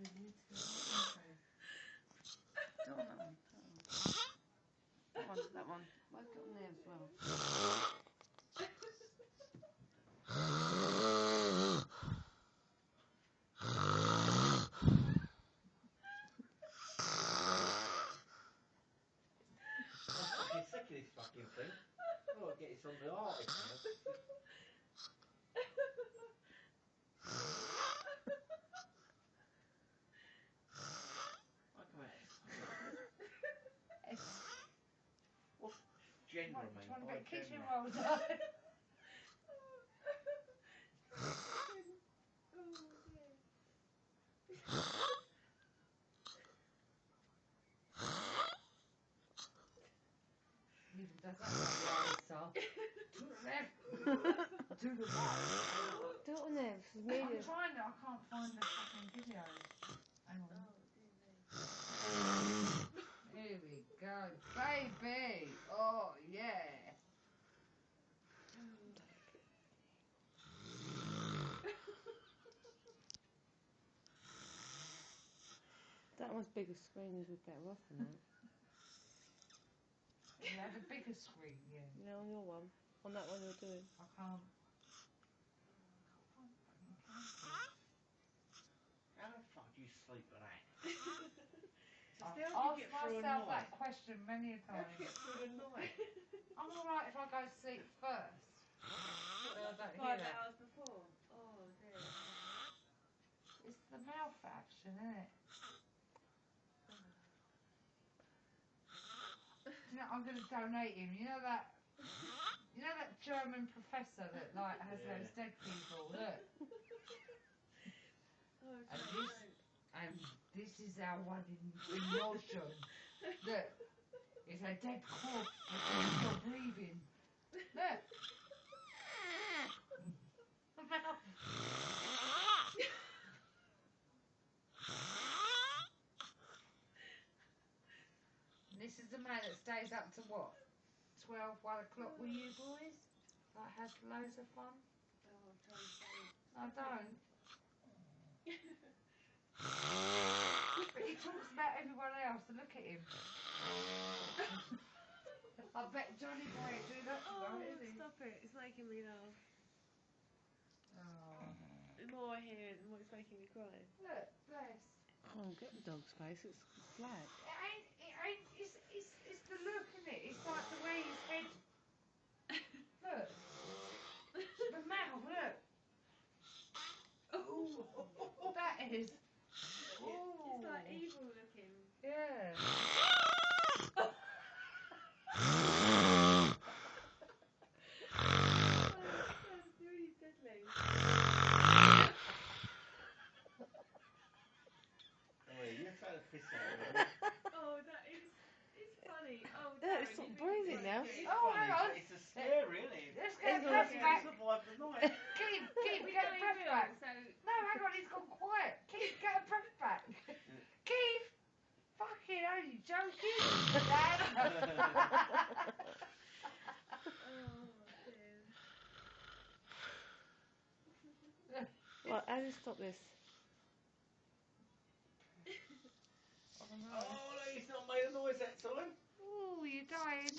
Don't that one. That one. Work it on there as well. I'm sick of this fucking thing. Oh, I'll get this on the artist now. What's gender mean? Trying to get kitchen rolls on. Even does that so. To the left. To the right. Do it on there. I'm trying it. I can't find the fucking video. Hang on. Here we go, baby. Oh yeah. That one's bigger screen is better off than that. Yeah, the bigger screen, yeah. No, on your one. On that one you're doing. I can't. How the fuck do you sleep with that? I've asked myself that question many a time. How do you get through the night? I'm alright if I go to sleep first. I don't hear 5 that. hours before. Oh dear. It's the mouth action, isn't it? You know, I'm going to donate him. You know that German professor that like has those dead people. Look. And this is our one in motion. Look, it's a dead corpse that's still breathing. Look. This is the man that stays up to what? 12, 1 o'clock with you boys? That has loads of fun? I don't. But he talks about everyone else, and look at him. I bet Johnny Boy do that tonight, isn't he? Stop it, it's making me laugh. Oh. The more I hear it, the more it's making me cry. Look, bless. Oh, get the dog's face, it's flat. It's the look, isn't it? It's like the way his head. Look. The mouth, look. Ooh, that is. Ooh. It's like evil looking. Yeah. That's really deadly. Oh, you're trying to piss out of me. Oh, that is. It's funny. Oh, No, it's not breathing now. It's Oh, funny, hang on. but it's a scary, isn't it? Let's get a breath back. Survive the night. Keith, get a breath back. No, hang on, he's gone quiet. Keith, get a breath back. Keith! Fucking hell, you joking? Dad? Right, how do you stop this? I don't know. Oh, no, he's not made a noise that time. Ooh, you're dying.